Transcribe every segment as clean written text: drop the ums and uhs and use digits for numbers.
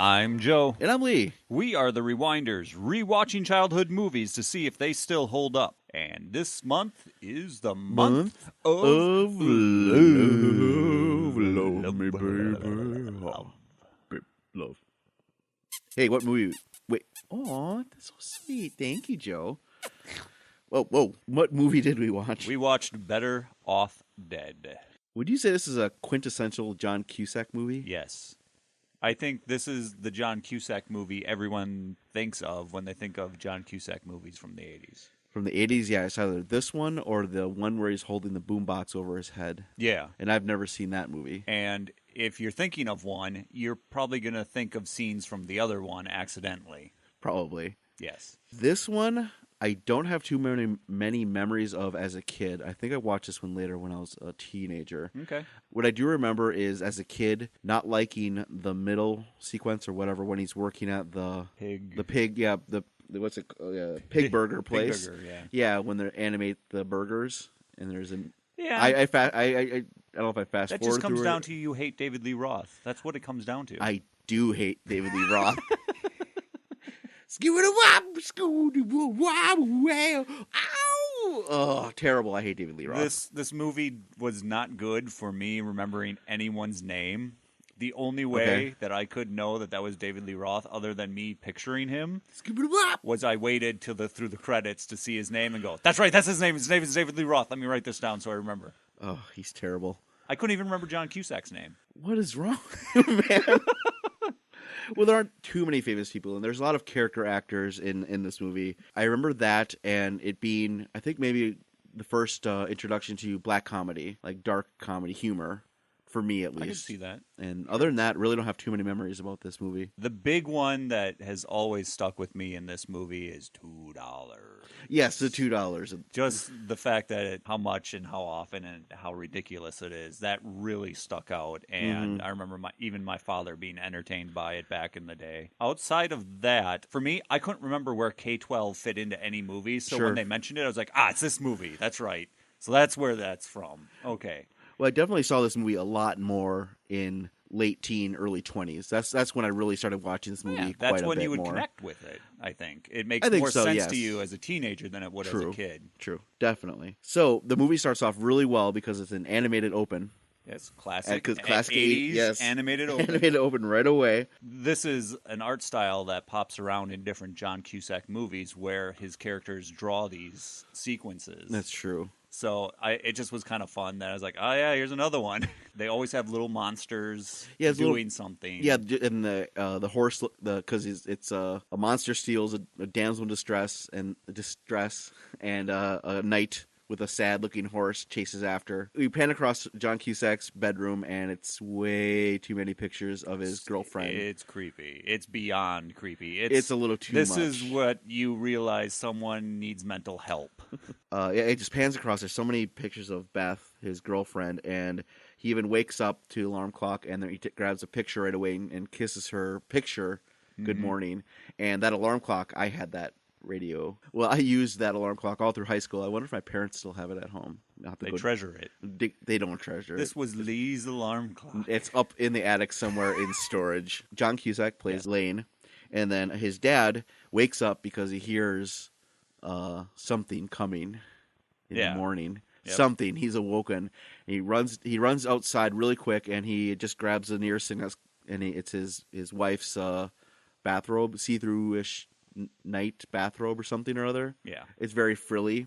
I'm Joe. And I'm Lee. We are the Rewinders, rewatching childhood movies to see if they still hold up. And this month is the month of love. Love me, baby. Love. Hey, what movie? Wait. Oh, that's so sweet. Thank you, Joe. Whoa. What movie did we watch? We watched Better Off Dead. Would you say this is a quintessential John Cusack movie? Yes. I think this is the John Cusack movie everyone thinks of when they think of John Cusack movies from the 80s. From the 80s, yeah. It's either this one or the one where he's holding the boombox over his head. Yeah. And I've never seen that movie. And if you're thinking of one, you're probably going to think of scenes from the other one accidentally. Probably. Yes. This one, I don't have too many memories of as a kid. I think I watched this one later when I was a teenager. Okay. What I do remember is, as a kid, not liking the middle sequence or whatever when he's working at the pig, yeah, what's it? Pig burger place. Pig burger, yeah. Yeah, when they animate the burgers and there's an. Yeah. I don't know if I fast that forward. Just comes through down it. to you hate David Lee Roth. That's what it comes down to. I do hate David Lee Roth. Oh, terrible. I hate David Lee Roth. This movie was not good for me remembering anyone's name. The only way that I could know that was David Lee Roth, other than me picturing him, was I waited till through the credits to see his name and go, that's right, that's his name. His name is David Lee Roth. Let me write this down so I remember. Oh, he's terrible. I couldn't even remember John Cusack's name. What is wrong with you, man? Well, there aren't too many famous people, and there's a lot of character actors in this movie. I remember that, and it being, I think, maybe the first introduction to black comedy, like dark comedy humor, for me at least. I can see that. And other than that, really don't have too many memories about this movie. The big one that has always stuck with me in this movie is $2. Yes, the $2. Just the fact that how much and how often and how ridiculous it is, that really stuck out. And I remember even my father being entertained by it back in the day. Outside of that, for me, I couldn't remember where K-12 fit into any movie. So when they mentioned it, I was like, it's this movie. That's right. So that's where that's from. Okay. Well, I definitely saw this movie a lot more in late teen, early 20s. That's when I really started watching this movie quite a bit more. That's when you would connect with it, I think. It makes more sense to you as a teenager than it would as a kid. True, definitely. So the movie starts off really well because it's an animated open. Yes, classic 80s, yes. Animated open. Animated open right away. This is an art style that pops around in different John Cusack movies where his characters draw these sequences. That's true. So it just was kind of fun that I was like, oh yeah, here's another one. They always have little monsters doing something. Yeah, and the horse, because it's a monster steals a damsel in distress, and a knight with a sad-looking horse chases after. We pan across John Cusack's bedroom, and it's way too many pictures of his girlfriend. It's creepy. It's beyond creepy. It's a little too much. This is what you realize someone needs mental help. It just pans across. There's so many pictures of Beth, his girlfriend, and he even wakes up to the alarm clock, and then he grabs a picture right away and kisses her picture, good morning. And that alarm clock, I had that radio. Well, I used that alarm clock all through high school. I wonder if my parents still have it at home. They treasure it. They don't treasure it. This was Lee's alarm clock. It's up in the attic somewhere in storage. John Cusack plays Lane, and then his dad wakes up because he hears something coming in the morning. Yep. Something. He's awoken. He runs outside really quick, and he just grabs the nearest thing, and it's his wife's bathrobe, see-through-ish night bathrobe or something or other. Yeah. It's very frilly.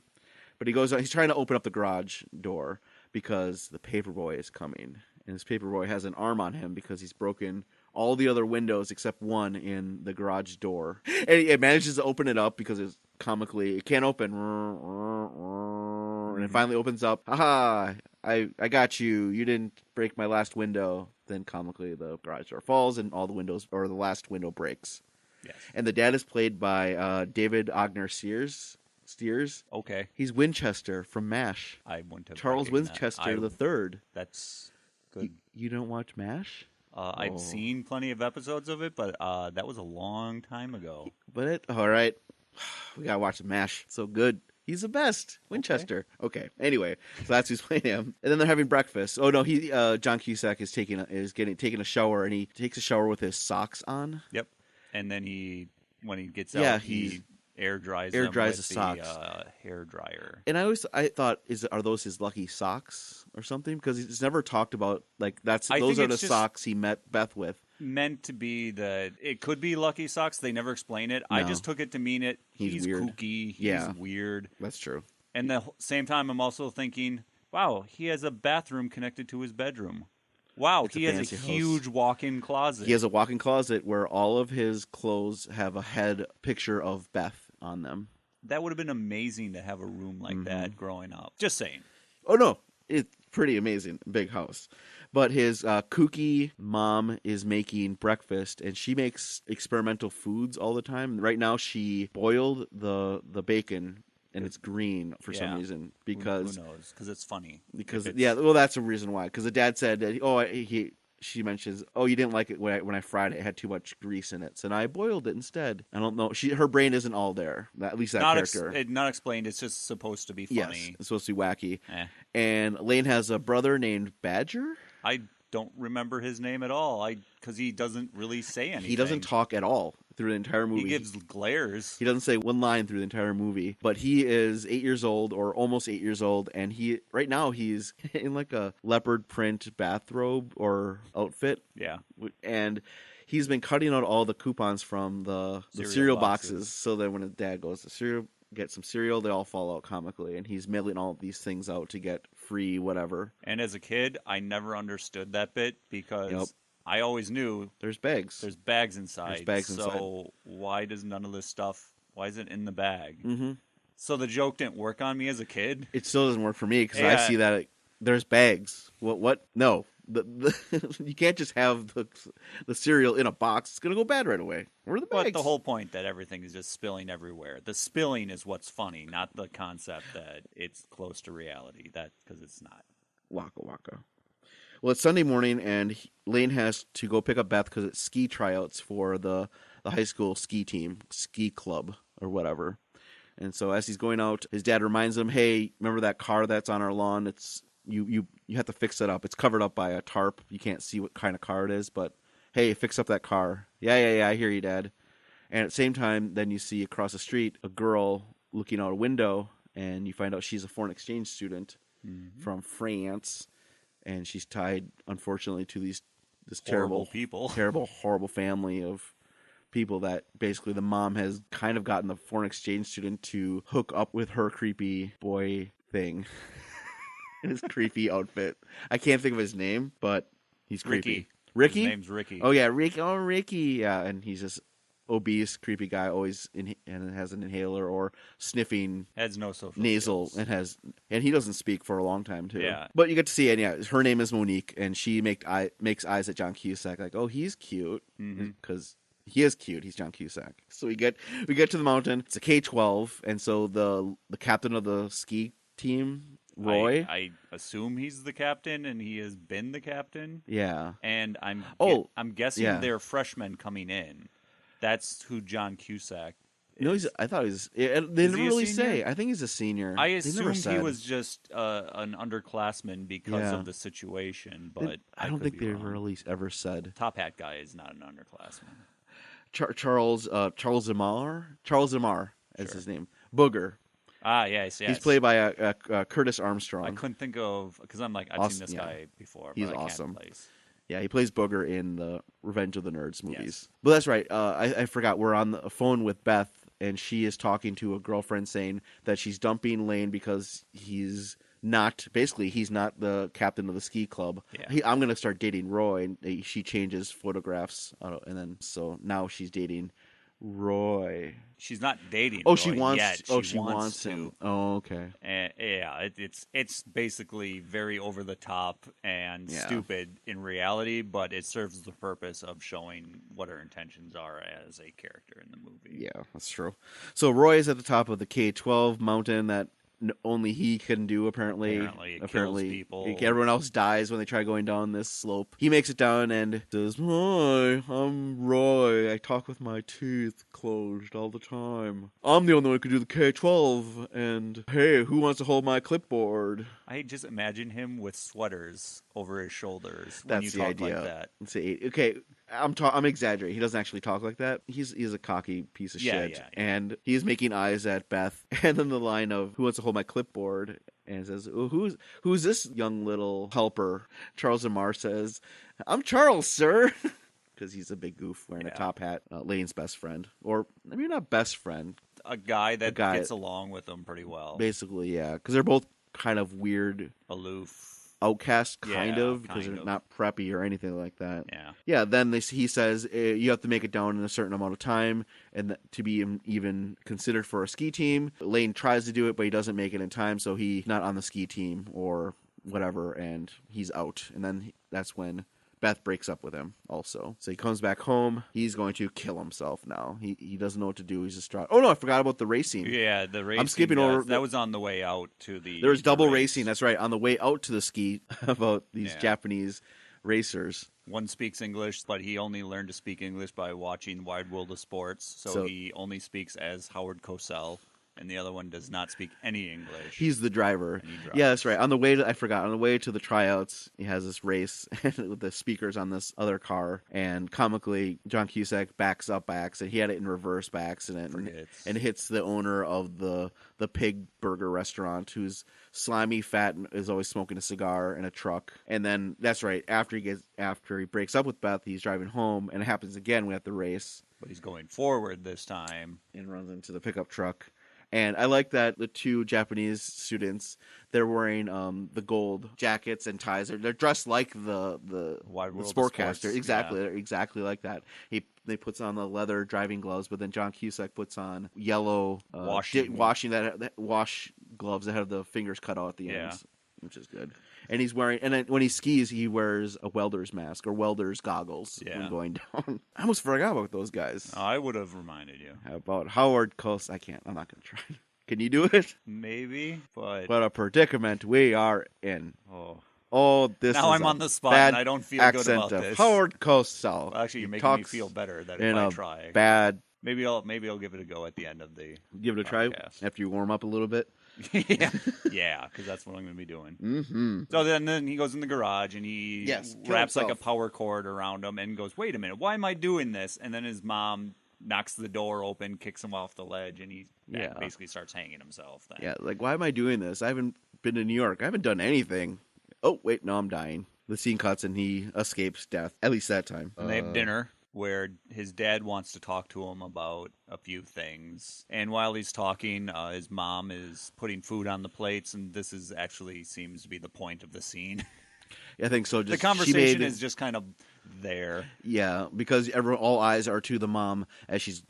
But he goes, he's trying to open up the garage door because the paperboy is coming. And this paperboy has an arm on him because he's broken all the other windows except one in the garage door. And it manages to open it up because it can't open. And it finally opens up. Haha, I got you. You didn't break my last window. Then comically the garage door falls and all the windows, or the last window breaks. Yes. And the dad is played by David Ogner Steers. Okay. He's Winchester from MASH. I wouldn't have Charles Winchester the third. That's good. You don't watch MASH? I've seen plenty of episodes of it, but that was a long time ago. All right. We gotta watch the MASH. It's so good. He's the best. Winchester. Okay. Anyway, so that's who's playing him. And then they're having breakfast. Oh no, John Cusack is taking a shower, and he takes a shower with his socks on. Yep. And then when he gets Yeah, out, he air dries air them dries with the socks. hair dryer. And I thought, are those his lucky socks or something? Because it's never talked about like those are the socks he met Beth with. Meant to be that it could be lucky socks. They never explain it. No. I just took it to mean he's weird. kooky. He's weird. That's true. And at the same time, I'm also thinking, wow, he has a bathroom connected to his bedroom. Wow, he has a huge walk-in closet. He has a walk-in closet where all of his clothes have a head picture of Beth on them. That would have been amazing to have a room like that growing up. Just saying. Oh, no. It's pretty amazing. Big house. But his kooky mom is making breakfast, and she makes experimental foods all the time. Right now, she boiled the bacon, and it's green for some reason. Because who knows? Because it's funny. Well, that's a reason why. Because the dad said that, she mentions, you didn't like it when I fried it. It had too much grease in it. So I boiled it instead. I don't know. Her brain isn't all there. At least that character. Not explained. It's just supposed to be funny. Yes, it's supposed to be wacky. And Lane has a brother named Badger. I don't remember his name at all. Because he doesn't really say anything. He doesn't talk at all through the entire movie. He gives glares. He doesn't say one line through the entire movie. But he is 8 years old, or almost 8 years old, and right now he's in like a leopard print bathrobe or outfit. Yeah. And he's been cutting out all the coupons from the cereal boxes, so that when his dad goes to get some cereal, they all fall out comically, and he's mailing all these things out to get free whatever. And as a kid, I never understood that bit because I always knew there's bags. There's bags inside. So why does none of this stuff? Why is it in the bag? Mm-hmm. So the joke didn't work on me as a kid. It still doesn't work for me because I see that there's bags. What? No. You can't just have the cereal in a box. It's going to go bad right away. Where are the bags? But the whole point that everything is just spilling everywhere. The spilling is what's funny, not the concept that it's close to reality. Because it's not. Waka waka. Well, it's Sunday morning, and Lane has to go pick up Beth because it's ski tryouts for the high school ski team, ski club, or whatever. And so as he's going out, his dad reminds him, hey, remember that car that's on our lawn? It's You have to fix it up. It's covered up by a tarp. You can't see what kind of car it is, but hey, fix up that car. Yeah, I hear you, Dad. And at the same time, then you see across the street a girl looking out a window, and you find out she's a foreign exchange student from France, and she's tied, unfortunately, to this horrible people, horrible family of people that basically the mom has kind of gotten the foreign exchange student to hook up with her creepy boy thing. His creepy outfit. I can't think of his name, but he's creepy. Ricky? His name's Ricky. Oh, yeah, Ricky. Oh, Ricky. Yeah, and he's this obese, creepy guy, always and has an inhaler or sniffing. Has no social nasal skills. And he doesn't speak for a long time, too. Yeah. But you get to see it, yeah. Her name is Monique, and she makes eyes at John Cusack like, oh, he's cute. Because he is cute. He's John Cusack. So we get to the mountain. It's a K-12, and so the captain of the ski team, Roy. I assume he's the captain, and he has been the captain. Yeah. And I'm guessing they're freshmen coming in. That's who John Cusack is. No, I thought he was. They didn't really say. I think he's a senior. I assumed he was just an underclassman because of the situation, but I don't think they really ever said. Top Hat guy is not an underclassman. Charles Zamar is his name. Booger. Ah, yes. He's played by Curtis Armstrong. I couldn't think of because I'm like I've seen this guy before. He's but I awesome. Can't place. Yeah, he plays Booger in the Revenge of the Nerds movies. Yes. But that's right. I forgot. We're on the phone with Beth, and she is talking to a girlfriend saying that she's dumping Lane because he's not the captain of the ski club. Yeah. I'm going to start dating Roy, and she changes photographs, and then so now she's dating Roy. She's not dating. Oh, Roy she wants. yet. She wants him. Oh, okay. And, yeah, it's basically very over the top and stupid in reality, but it serves the purpose of showing what her intentions are as a character in the movie. Yeah, that's true. So Roy is at the top of the K-12 mountain that only he can do, apparently. Apparently, it kills people. Everyone else dies when they try going down this slope. He makes it down and says, "Hi, I'm Roy. I talk with my teeth closed all the time. I'm the only one who can do the K-12. And hey, who wants to hold my clipboard?" I just imagine him with sweaters over his shoulders when That's you the talk idea. like that. Okay, I'm exaggerating. He doesn't actually talk like that. He's a cocky piece of shit. Yeah. And he's making eyes at Beth. And then the line of, "Who wants to hold my clipboard?" And says, "Oh, who's this young little helper?" Charles Lamar says, "I'm Charles, sir." Because he's a big goof wearing a top hat. Lane's best friend. Or maybe not best friend. A guy that gets along with him pretty well. Basically, yeah. Because they're both kind of weird. Aloof. Outcast, because they're not preppy or anything like that. Yeah. Then he says you have to make it down in a certain amount of time and to be even considered for a ski team. Lane tries to do it, but he doesn't make it in time, so he's not on the ski team or whatever, and he's out. And then that's when Beth breaks up with him also. So he comes back home. He's going to kill himself now. He doesn't know what to do. He's distraught. Oh, no, I forgot about the racing. Yeah, the racing. I'm skipping over. That was on the way out to the... There was double racing. That's right. On the way out to the ski about these Japanese racers. One speaks English, but he only learned to speak English by watching Wide World of Sports. So he only speaks as Howard Cosell. And the other one does not speak any English. He's the driver. Yeah, that's right. On the way to the tryouts, he has this race with the speakers on this other car. And comically, John Cusack backs up by accident. He had it in reverse by accident and hits the owner of the pig burger restaurant, who's slimy, fat, and is always smoking a cigar in a truck. And then that's right. After he breaks up with Beth, he's driving home, and it happens again. We have the race, but he's going forward this time and runs into the pickup truck. And I like that the two Japanese students, they're wearing the gold jackets and ties. They're dressed like the sportcaster. Exactly. Yeah. They're exactly like that. They puts on the leather driving gloves, but then John Cusack puts on yellow wash gloves that have the fingers cut out at the ends, which is good. And he's wearing, and then when he skis, he wears a welder's mask or welder's goggles when going down. I almost forgot about those guys. I would have reminded you. How about Howard Cosell? I can't. I'm not going to try. Can you do it? Maybe, but... What a predicament we are in. This now is I'm on the spot and I don't feel good about this. Howard Cosell. Well, actually, you're making me feel better that if I try. Bad... Maybe I'll give it a go at the end of the Give it a try after you warm up a little bit. Yeah, because that's what I'm going to be doing. Mm-hmm. So then he goes in the garage and he wraps like a power cord around him and goes, "Wait a minute, why am I doing this?" And then his mom knocks the door open, kicks him off the ledge, and he basically starts hanging himself. Then. Yeah, like, why am I doing this? I haven't been to New York. I haven't done anything. Oh, wait, no, I'm dying. The scene cuts and he escapes death, at least that time. And they have dinner, where his dad wants to talk to him about a few things. And while he's talking, his mom is putting food on the plates, and this is actually seems to be the point of the scene. I think so. The conversation is just kind of there. Yeah, because all eyes are to the mom as she's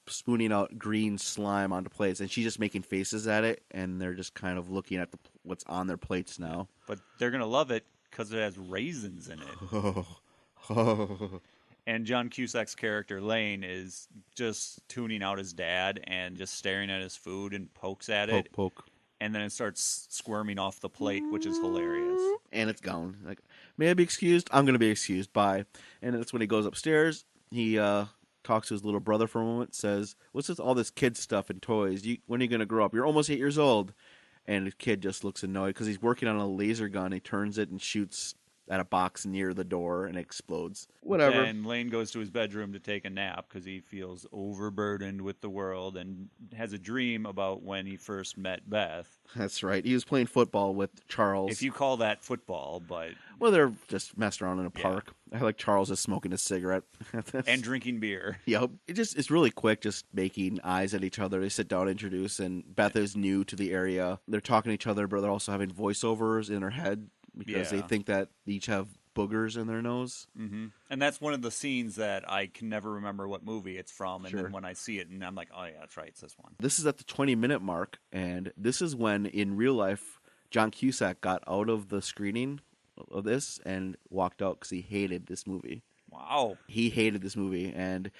spooning out green slime onto plates, and she's just making faces at it, and they're just kind of looking at what's on their plates now. But they're going to love it because it has raisins in it. And John Cusack's character, Lane, is just tuning out his dad and just staring at his food and pokes at it. Poke. And then it starts squirming off the plate, which is hilarious. And it's gone. Like, may I be excused? I'm going to be excused. Bye. And that's when he goes upstairs. He talks to his little brother for a moment, says, "What's all this kid stuff and toys? When are you going to grow up? You're almost 8 years old." And the kid just looks annoyed because he's working on a laser gun. He turns it and shoots at a box near the door and explodes. Whatever. And Lane goes to his bedroom to take a nap because he feels overburdened with the world and has a dream about when he first met Beth. That's right. He was playing football with Charles. If you call that football, but... Well, they're just messing around in a park. I like Charles just smoking a cigarette. And drinking beer. Yep. It's really quick, just making eyes at each other. They sit down, introduce, and Beth is new to the area. They're talking to each other, but they're also having voiceovers in her head because they think that they each have boogers in their nose. Mm-hmm. And that's one of the scenes that I can never remember what movie it's from. And then when I see it, and I'm like, oh, yeah, that's right, it's this one. This is at the 20-minute mark, and this is when, in real life, John Cusack got out of the screening of this and walked out because he hated this movie. Wow. He hated this movie, and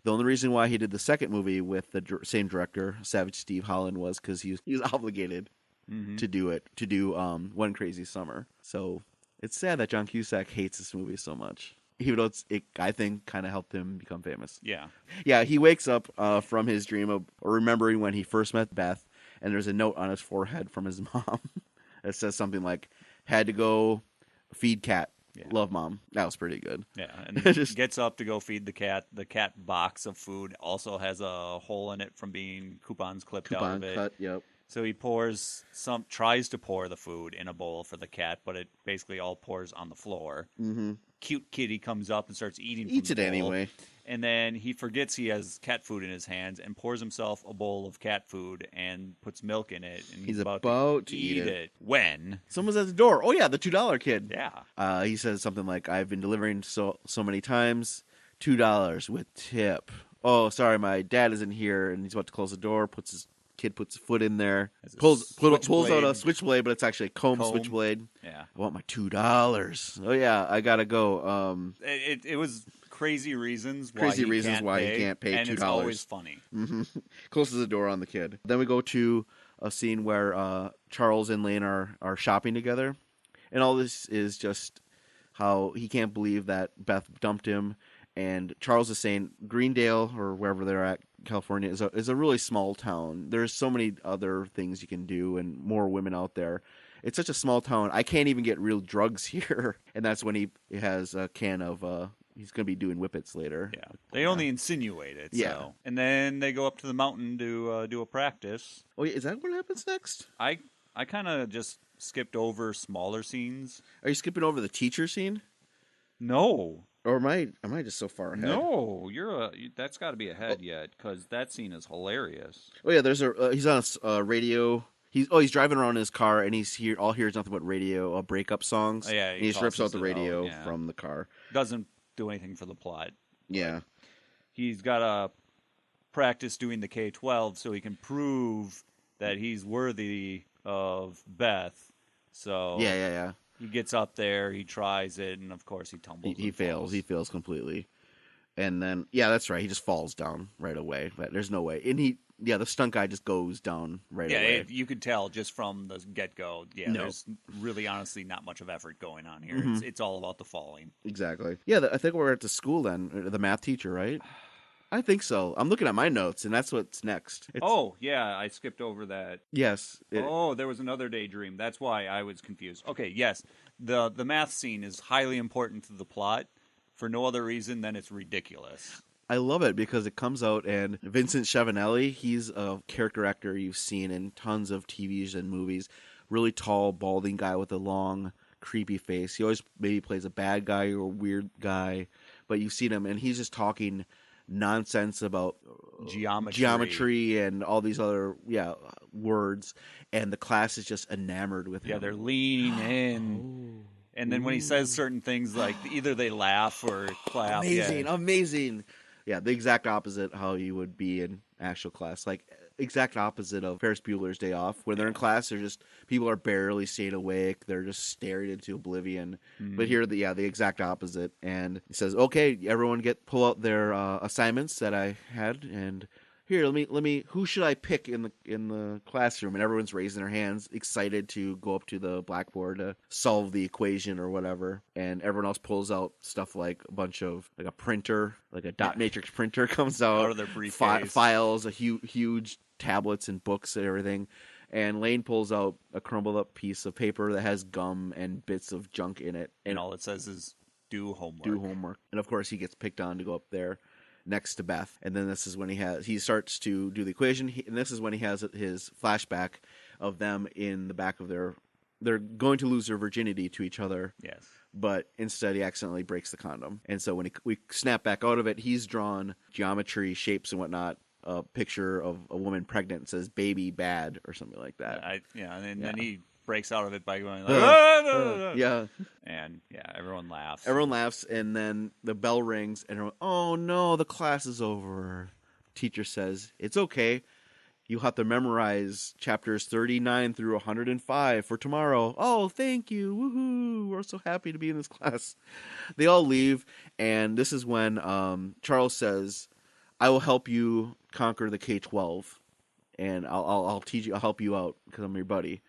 The only reason why he did the second movie with the same director, Savage Steve Holland, was because he was obligated to do One Crazy Summer. So it's sad that John Cusack hates this movie so much. Even though it, I think, kind of helped him become famous. Yeah. Yeah, he wakes up from his dream of remembering when he first met Beth, and there's a note on his forehead from his mom that says something like, "Had to go feed cat. Yeah. Love, Mom." That was pretty good. Yeah, and he gets up to go feed the cat. The cat box of food also has a hole in it from being coupons clipped out of it. Cut, yep. So he tries to pour the food in a bowl for the cat, but it basically all pours on the floor. Mm-hmm. Cute kitty comes up and starts eating. Eats from the it bowl, anyway. and then he forgets he has cat food in his hands and pours himself a bowl of cat food and puts milk in it. And he's about to eat it when someone's at the door. Oh yeah, the $2 kid. Yeah. He says something like, "I've been delivering so many times. $2 with tip. Oh, sorry, my dad isn't here," and he's about to close the door. Kid puts his foot in there, pulls out a switchblade, but it's actually a comb switchblade. Yeah. "I want my $2. Oh yeah, I gotta go." It was crazy reasons why he can't pay $2. And it's always funny. Mm-hmm. Closes the door on the kid. Then we go to a scene where Charles and Lane are shopping together, and all this is just how he can't believe that Beth dumped him. And Charles is saying Greendale, or wherever they're at, California, is a really small town. There's so many other things you can do and more women out there. It's such a small town. I can't even get real drugs here. And that's when he has a can of, he's going to be doing whippets later. Yeah. They only insinuate it. Yeah. So. And then they go up to the mountain to do a practice. Oh, yeah. Is that what happens next? I kind of just skipped over smaller scenes. Are you skipping over the teacher scene? No. Or am I just so far ahead? No, that's got to be ahead yet, because that scene is hilarious. Oh yeah, there's he's on a radio. He's driving around in his car, and hears nothing but radio breakup songs. Oh, yeah, and he just rips out the radio from the car. Doesn't do anything for the plot. Yeah, he's got to practice doing the K-12 so he can prove that he's worthy of Beth. So yeah. He gets up there, he tries it, and of course he tumbles. He fails. He fails completely. And then, yeah, that's right. He just falls down right away. There's no way. And the stunt guy just goes down right away. Yeah, you could tell just from the get-go. Yeah, there's really, honestly, not much of effort going on here. Mm-hmm. It's all about the falling. Exactly. Yeah, I think we're at the school then, the math teacher, right? I think so. I'm looking at my notes, and that's what's next. Yeah, I skipped over that. Yes. There was another daydream. That's why I was confused. Okay, yes. The math scene is highly important to the plot for no other reason than it's ridiculous. I love it because it comes out, and Vincent Schiavinelli, he's a character actor you've seen in tons of TVs and movies. Really tall, balding guy with a long, creepy face. He always maybe plays a bad guy or a weird guy, but you've seen him, and he's just talking nonsense about geometry and all these other words, and the class is just enamored with him. Yeah, they're leaning in. And then when he says certain things, like either they laugh or clap. Amazing. Yeah, the exact opposite how you would be in actual class. Like, exact opposite of Ferris Bueller's Day Off. When they're in class, people are barely staying awake. They're just staring into oblivion. Mm-hmm. But here, the exact opposite. And he says, "Okay, everyone pull out their assignments that I had, and here, let me. Who should I pick in the classroom?" And everyone's raising their hands, excited to go up to the blackboard to solve the equation or whatever. And everyone else pulls out stuff like a bunch of a printer, like a dot matrix printer comes out of their briefcase. Files, huge tablets and books and everything. And Lane pulls out a crumbled up piece of paper that has gum and bits of junk in it. And all it says is do homework. Do homework. And of course he gets picked on to go up there next to Beth. And then this is when he starts to do the equation. And this is when he has his flashback of them in the back of they're going to lose their virginity to each other. Yes. But instead he accidentally breaks the condom. And so when we snap back out of it, he's drawn geometry, shapes and whatnot, a picture of a woman pregnant and says "baby bad" or something like that. Then he breaks out of it by going like, yeah. And everyone laughs. Everyone laughs, and then the bell rings, and everyone, "Oh no, the class is over." Teacher says, "It's okay. You have to memorize chapters 39 through 105 for tomorrow." "Oh, thank you. Woohoo. We're so happy to be in this class." They all leave, and this is when Charles says, I will help you conquer the K-12, and I'll teach you. I'll help you out because I'm your buddy.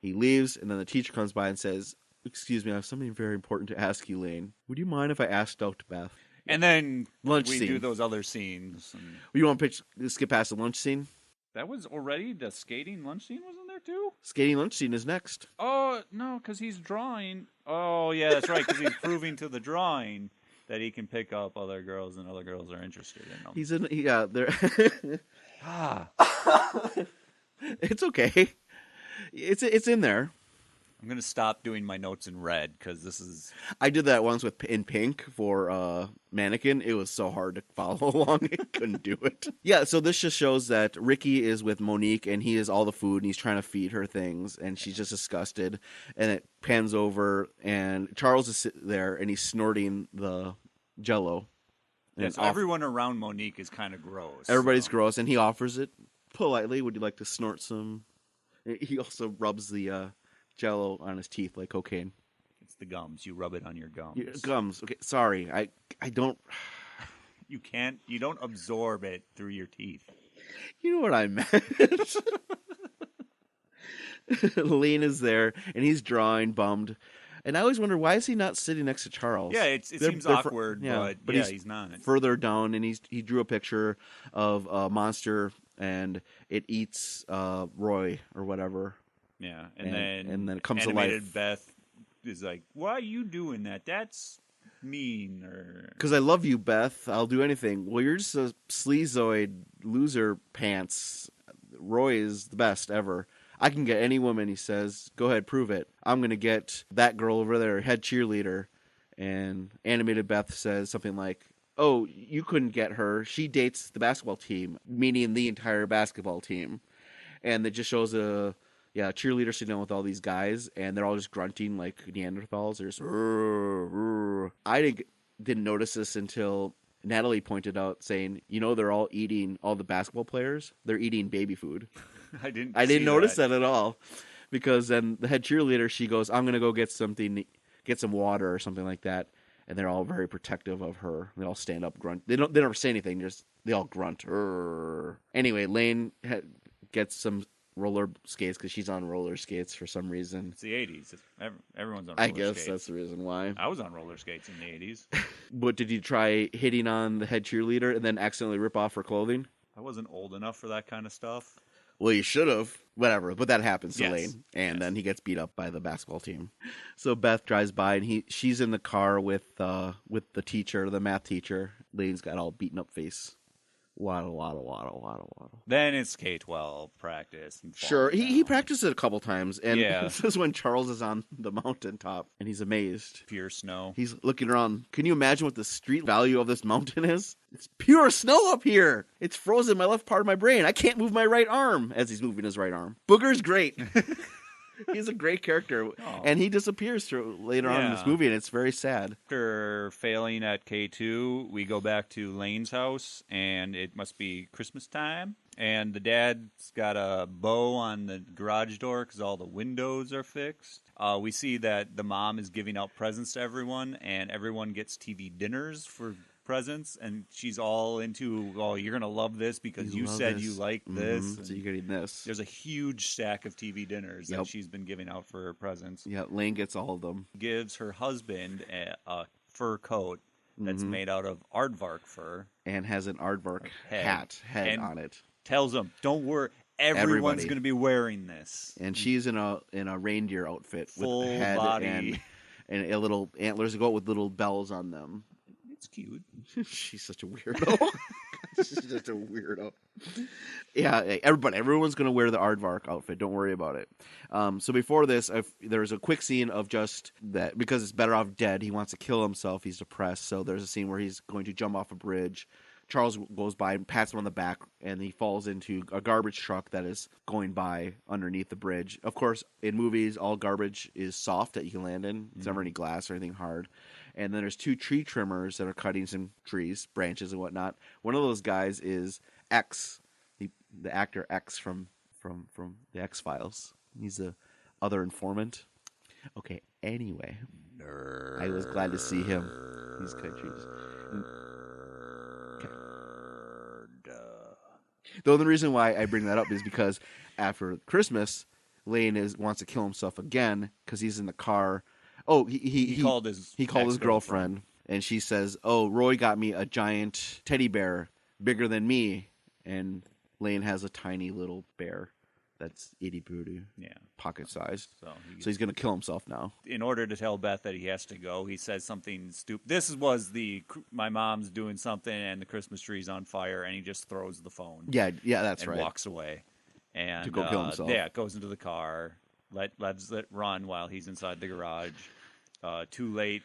He leaves, and then the teacher comes by and says, "Excuse me, I have something very important to ask you, Lane. Would you mind if I asked out Beth?" And then Lunch we scene. do those other scenes. And You want to skip past the lunch scene? that was already the skating lunch scene, wasn't there too? Skating lunch scene is next. Oh, no, because he's drawing. Oh, yeah, that's right, because he's proving to the drawing that he can pick up other girls and other girls are interested in him. He's in, yeah, there. Ah. It's okay. It's in there. I'm going to stop doing my notes in red because this is... I did that once in pink for Mannequin. It was so hard to follow along. I couldn't do it. Yeah, so this just shows that Ricky is with Monique, and he has all the food, and he's trying to feed her things, and she's just disgusted. And it pans over, and Charles is sitting there, and he's snorting the Jell-O. Yeah, so everyone around Monique is kind of gross. Everybody's gross, and he offers it politely. Would you like to snort some? He also rubs the Jell-O on his teeth like cocaine. It's the gums. You rub it on your gums. Gums. Okay, sorry. I don't... You don't absorb it through your teeth. You know what I meant. Lane is there, and he's drawing, bummed. And I always wonder, why is he not sitting next to Charles? Yeah, it seems awkward, but he's not. Further down, and he drew a picture of a monster, and it eats Roy or whatever. Yeah, and then it comes to life. Beth is like, "Why are you doing that? That's mean." Because I love you, Beth. I'll do anything. Well, you're just a sleazoid loser pants. Roy is the best ever. I can get any woman, he says. Go ahead, prove it. I'm going to get that girl over there, head cheerleader. And Animated Beth says something like, "Oh, you couldn't get her. She dates the basketball team," meaning the entire basketball team. And it just shows a cheerleader sitting down with all these guys, and they're all just grunting like Neanderthals. They're just, I didn't notice this until Natalie pointed out, saying, they're all eating, all the basketball players, they're eating baby food. I didn't notice that at all, because then the head cheerleader, she goes, "I'm gonna go get some water or something like that," and they're all very protective of her. They all stand up, grunt. They never say anything. They all grunt. Anyway, Lane gets some roller skates because she's on roller skates for some reason. It's the 80s. Everyone's on roller skates. I guess that's the reason why. I was on roller skates in the 80s. But did you try hitting on the head cheerleader and then accidentally rip off her clothing? I wasn't old enough for that kind of stuff. Well, you should have. Whatever. But that happens to Lane. And then he gets beat up by the basketball team. So Beth drives by, and she's in the car with the teacher, the math teacher. Lane's got all beaten up face. Waddle. Then it's K-12 practice. Sure, he practiced it a couple times, and this is when Charles is on the mountaintop, and he's amazed. Pure snow. He's looking around. Can you imagine what the street value of this mountain is? It's pure snow up here. It's frozen my left part of my brain. I can't move my right arm, as he's moving his right arm. Booger's great. He's a great character, and he disappears later on in this movie, and it's very sad. After failing at K2, we go back to Lane's house, and it must be Christmas time, and the dad's got a bow on the garage door because all the windows are fixed. We see that the mom is giving out presents to everyone, and everyone gets TV dinners for presents, and she's all into, you're going to love this because you said you liked this. So you're getting this. There's a huge stack of TV dinners that she's been giving out for her presents. Yeah, Lane gets all of them. Gives her husband a fur coat that's made out of aardvark fur. And has an aardvark head on it. Tells him, don't worry, everyone's going to be wearing this. And she's in a reindeer outfit full with a head body. and a little antlers go with little bells on them. It's cute. She's such a weirdo. She's just a weirdo. Yeah, everyone's going to wear the aardvark outfit. Don't worry about it. So before this, there's a quick scene of just that, because it's better off dead. He wants to kill himself. He's depressed. So there's a scene where he's going to jump off a bridge. Charles goes by and pats him on the back, and he falls into a garbage truck that is going by underneath the bridge. Of course, in movies, all garbage is soft that you can land in. It's never any glass or anything hard. And then there's two tree trimmers that are cutting some trees, branches and whatnot. One of those guys is X, the actor X from the X-Files. He's the other informant. Okay, anyway. I was glad to see him. He's cut trees. The only reason why I bring that up is because after Christmas, Lane wants to kill himself again because he's in the car. Oh, He called his he called his ex-girlfriend. girlfriend, and she says, "Oh, Roy got me a giant teddy bear, bigger than me," and Lane has a tiny little bear that's itty bitty, pocket sized. So he's gonna kill himself now. In order to tell Beth that he has to go, he says something stupid. This was my mom's doing something and the Christmas tree's on fire, and he just throws the phone. Yeah, that's right. And walks away. And to go kill himself. Yeah, goes into the car, lets it run while he's inside the garage. Too late,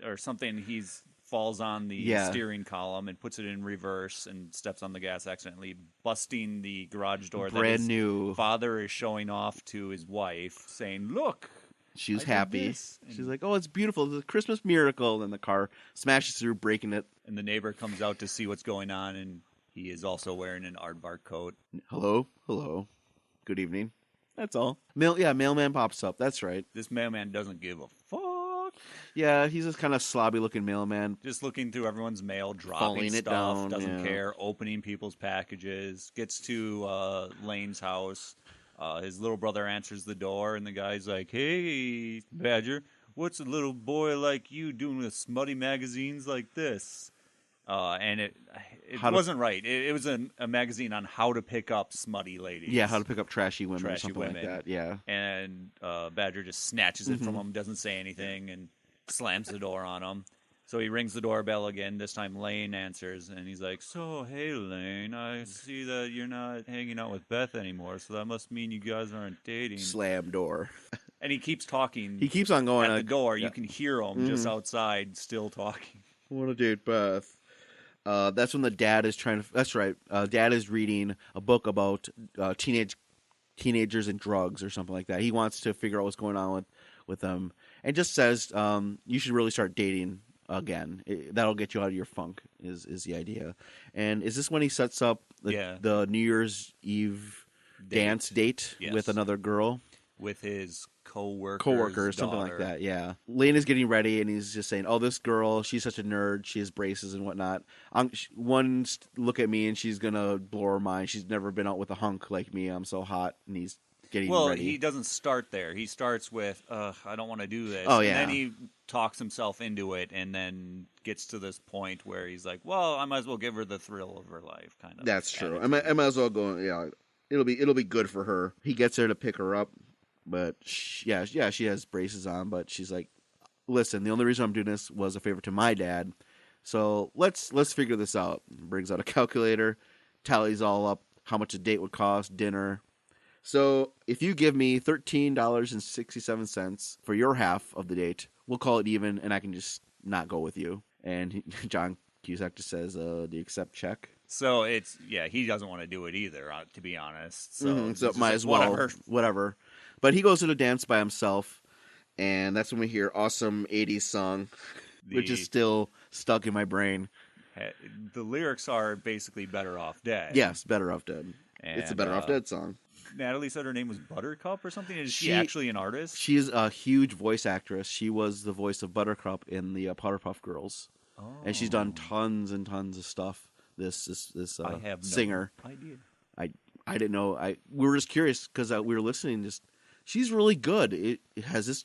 or something. He's falls on the steering column and puts it in reverse and steps on the gas accidentally, busting the garage door. Brand new. Father is showing off to his wife, saying, "Look." She's happy. She's like, "Oh, it's beautiful. It's a Christmas miracle." And the car smashes through, breaking it. And the neighbor comes out to see what's going on, and he is also wearing an aardvark coat. Hello. Good evening. That's all. Mailman pops up. That's right. This mailman doesn't give a fuck. Yeah, he's this kind of slobby-looking mailman. Just looking through everyone's mail, dropping stuff, down, doesn't care, opening people's packages, gets to Lane's house. His little brother answers the door, and the guy's like, "Hey, Badger, what's a little boy like you doing with smutty magazines like this?" And it wasn't right. It was a magazine on how to pick up smutty ladies. Yeah, how to pick up trashy women or something like that. Yeah. And Badger just snatches it from him, doesn't say anything, and slams the door on him. So he rings the doorbell again. This time Lane answers, and he's like, "So, hey, Lane, I see that you're not hanging out with Beth anymore, so that must mean you guys aren't dating." Slam door. And he keeps talking. He keeps on going at the door. You can hear him just outside still talking. I want to date Beth. That's when the dad is trying to. That's right. Dad is reading a book about teenagers and drugs or something like that. He wants to figure out what's going on with them, and just says, "You should really start dating again. That'll get you out of your funk." Is the idea? And is this when he sets up the New Year's Eve dance date with another girl? With his coworker, something like that. Yeah, Lane is getting ready, and he's just saying, "Oh, this girl, she's such a nerd. She has braces and whatnot. One look at me, and she's gonna blow her mind. She's never been out with a hunk like me. I'm so hot." And he's getting ready. Well, he doesn't start there. He starts with, "I don't want to do this." Oh, yeah. And then he talks himself into it, and then gets to this point where he's like, "Well, I might as well give her the thrill of her life." Kind of. That's true. I might as well go. Yeah, it'll be good for her. He gets her to pick her up. But she has braces on, but she's like, "Listen, the only reason I'm doing this was a favor to my dad. So let's figure this out." Brings out a calculator, tallies all up, how much a date would cost, dinner. "So if you give me $13.67 for your half of the date, we'll call it even, and I can just not go with you." And John Cusack just says, "Do you accept check?" So he doesn't want to do it either, to be honest. So, so might as well, whatever. But he goes to the dance by himself, and that's when we hear awesome 80s song, which is still stuck in my brain. The lyrics are basically "Better Off Dead." Yes, "Better Off Dead." And, it's a "Better Off Dead" song. Natalie said her name was Buttercup or something. Is she actually an artist? She's a huge voice actress. She was the voice of Buttercup in the Powerpuff Girls. Oh. And she's done tons and tons of stuff. This I have singer. No idea. I didn't know. We were just curious because we were listening. She's really good.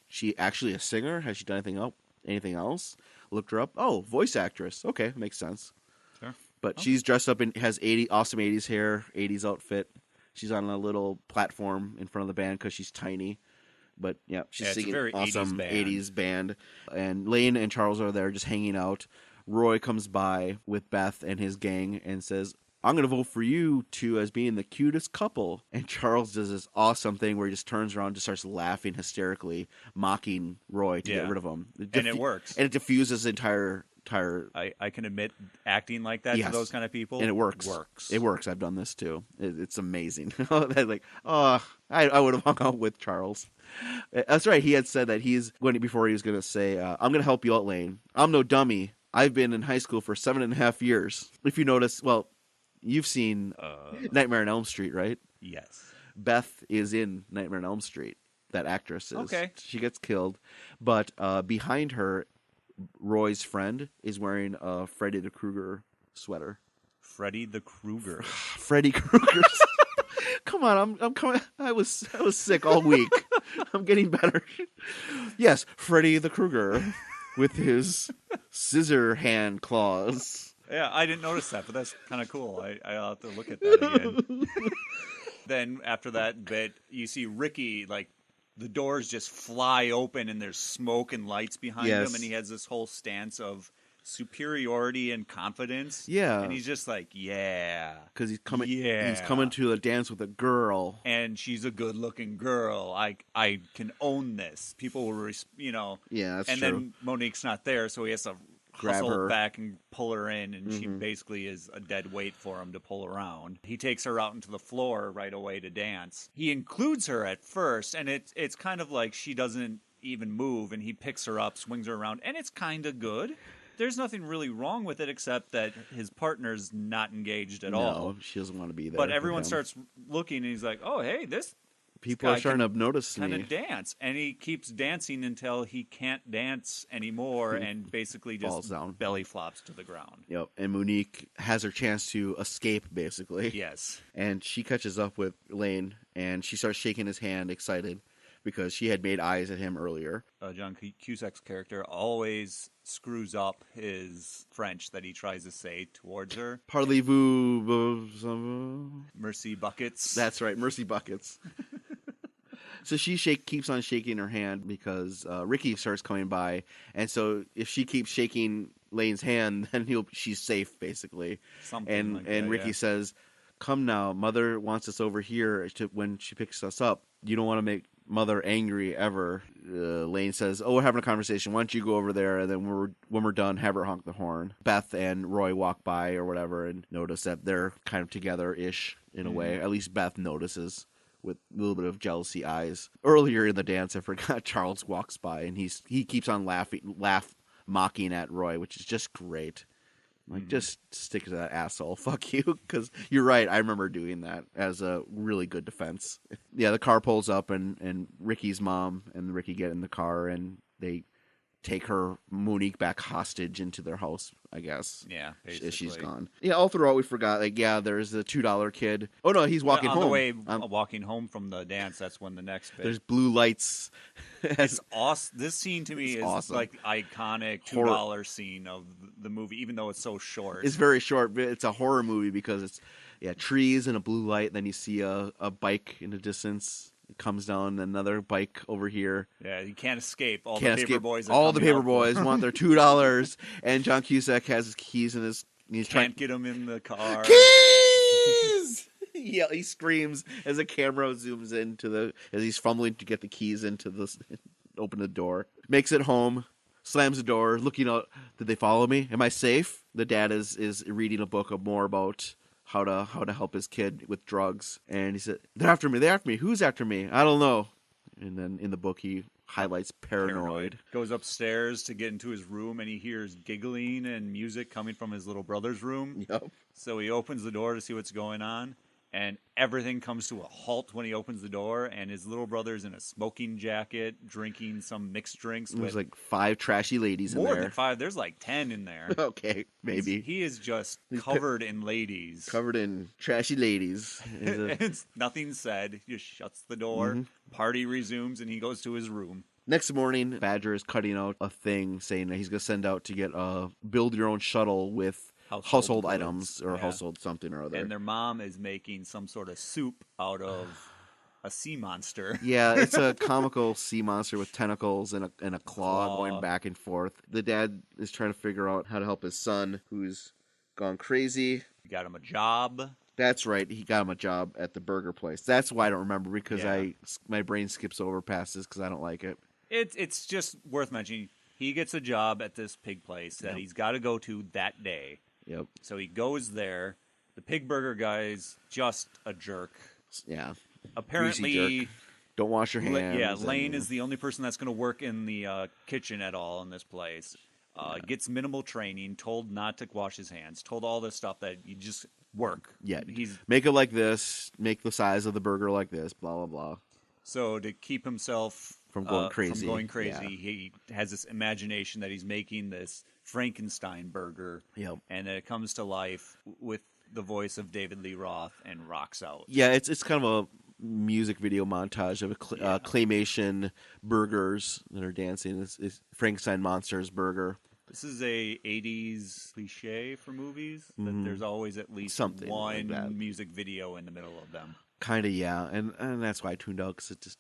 She actually a singer? Has she done anything else? Looked her up. Oh, voice actress. Okay, makes sense. Sure. But she's dressed up and has awesome 80s hair, 80s outfit. She's on a little platform in front of the band because she's tiny. But yeah, she's singing an awesome 80s band. And Lane and Charles are there just hanging out. Roy comes by with Beth and his gang and says, "I'm going to vote for you two as being the cutest couple." And Charles does this awesome thing where he just turns around and just starts laughing hysterically, mocking Roy to get rid of him. And it works. And it diffuses the entire... I can admit acting like that to those kind of people. And it works. It works. I've done this too. It's amazing. I would have hung out with Charles. That's right. He had said that before he was going to say, "I'm going to help you out, Lane. I'm no dummy. I've been in high school for 7.5 years." If you notice, well, you've seen Nightmare on Elm Street, right? Yes. Beth is in Nightmare on Elm Street. That actress is. Okay. She gets killed. But behind her, Roy's friend is wearing a Freddy the Krueger sweater. Freddy the Krueger. Freddy Krueger. Come on, I'm coming. I was sick all week. I'm getting better. Yes, Freddy the Krueger with his scissor hand claws. Yeah, I didn't notice that, but that's kind of cool. I'll have to look at that again. Then after that bit, you see Ricky, like, the doors just fly open and there's smoke and lights behind him, and he has this whole stance of superiority and confidence. Yeah. And he's just like, yeah. Because he's coming to a dance with a girl. And she's a good-looking girl. I can own this. People will, Yeah, that's and true. then Monique's not there, so he has to Grab hustle her back and pull her in, and she basically is a dead weight for him to pull around. He takes her out into the floor right away to dance. He includes her at first, and it's kind of like she doesn't even move, and he picks her up, swings her around, and it's kind of good. There's nothing really wrong with it except that his partner's not engaged at all. No, she doesn't want to be there. But everyone starts looking, and he's like, oh, hey, this people are starting to notice me. Kind of dance, and he keeps dancing until he can't dance anymore, and basically just falls down, belly flops to the ground. Yep, and Monique has her chance to escape, basically. Yes, and she catches up with Lane, and she starts shaking his hand, excited because she had made eyes at him earlier. John Cusack's character always screws up his French that he tries to say towards her. Parlez-vous? Mercy buckets. That's right, mercy buckets. So she keeps on shaking her hand because Ricky starts coming by, and so if she keeps shaking Lane's hand, then she's safe, basically. Something and Ricky says, "Come now, Mother wants us over here when she picks us up. You don't want to make Mother angry ever." Lane says, "Oh, we're having a conversation. Why don't you go over there, and then when we're done, have her honk the horn." Beth and Roy walk by or whatever and notice that they're kind of together-ish in a way. At least Beth notices with a little bit of jealousy eyes. Earlier in the dance, I forgot, Charles walks by, and he keeps on mocking at Roy, which is just great. Like, just stick to that asshole. Fuck you. Because you're right. I remember doing that as a really good defense. Yeah, the car pulls up, and Ricky's mom and Ricky get in the car, and they take her, Monique, back hostage into their house, I guess. Yeah, basically. She's gone. Yeah, all throughout we forgot, like, yeah, there's the $2 kid. Oh, no, he's walking home. On the way, walking home from the dance, that's when the next bit. There's blue lights. It's awesome. This scene to me is awesome. like iconic $2 scene of the movie, even though it's so short. It's very short, but it's a horror movie because it's, trees and a blue light, and then you see a bike in the distance. It comes down, another bike over here. Yeah, you can't escape. All the paper boys want their $2, and John Cusack has his keys in his. He's trying to get them in the car. Keys! Yeah, he screams as the camera zooms into as he's fumbling to get the keys into open the door. Makes it home, slams the door, looking out. Did they follow me? Am I safe? The dad is reading a book of more about how to help his kid with drugs, and he said, they're after me. Who's after me? I don't know. And then in the book he highlights paranoid. Goes upstairs to get into his room, and he hears giggling and music coming from his little brother's room. Yep. So he opens the door to see what's going on, and everything comes to a halt when he opens the door, and his little brother's in a smoking jacket drinking some mixed drinks. There's like 5 trashy ladies in there. More than 5. There's like 10 in there. Okay, maybe. He is just covered in ladies. Covered in trashy ladies. Nothing said. He just shuts the door. Party resumes, and he goes to his room. Next morning, Badger is cutting out a thing saying that he's going to send out to get a build-your-own shuttle with household items or household something or other. And their mom is making some sort of soup out of a sea monster. Yeah, it's a comical sea monster with tentacles and a claw going back and forth. The dad is trying to figure out how to help his son, who's gone crazy. He got him a job. That's right. He got him a job at the burger place. That's why I don't remember, because my brain skips over past this because I don't like it. It's just worth mentioning. He gets a job at this pig place that he's got to go to that day. Yep. So he goes there. The pig burger guy's just a jerk. Yeah. Apparently, jerk. Don't wash your hands. Yeah, Lane is the only person that's going to work in the kitchen at all in this place. Gets minimal training, told not to wash his hands, told all this stuff that you just work. Yeah. Make it like this, make the size of the burger like this, blah, blah, blah. So to keep himself from going crazy, he has this imagination that he's making this Frankenstein burger. Yep. And then it comes to life with the voice of David Lee Roth and rocks out. Yeah, it's kind of a music video montage of claymation burgers that are dancing. It's Frankenstein Monsters burger. This is a 80s cliche for movies that there's always at least Something one like that. music video in the middle of them. Kind of, yeah, and that's why I tuned out because it just,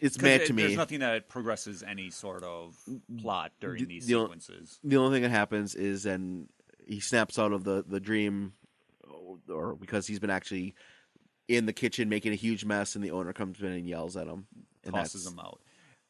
it's mad to me. There's nothing that progresses any sort of plot during these the sequences. The only thing that happens is then he snaps out of the dream, or because he's been actually in the kitchen making a huge mess, and the owner comes in and yells at him, and tosses him out.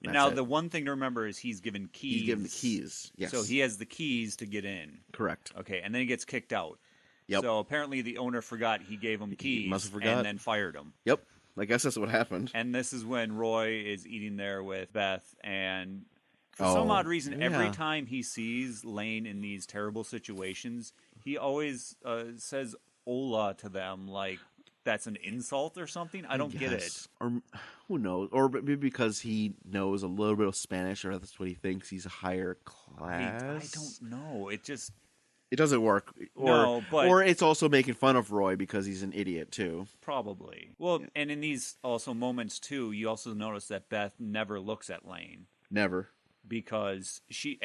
And now the one thing to remember is he's given keys. He's given the keys. Yes. So he has the keys to get in. Correct. Okay, and then he gets kicked out. Yep. So apparently the owner forgot he gave him keys. He must have forgot. And then fired him. Yep. I guess that's what happened. And this is when Roy is eating there with Beth, and for some odd reason, every time he sees Lane in these terrible situations, he always says "Hola" to them, like that's an insult or something. I don't get it. Or who knows? Or maybe because he knows a little bit of Spanish, or that's what he thinks. He's a higher class. I don't know. It doesn't work. Or it's also making fun of Roy because he's an idiot, too. Probably. Well, and in these also moments, too, you also notice that Beth never looks at Lane. Never. Because she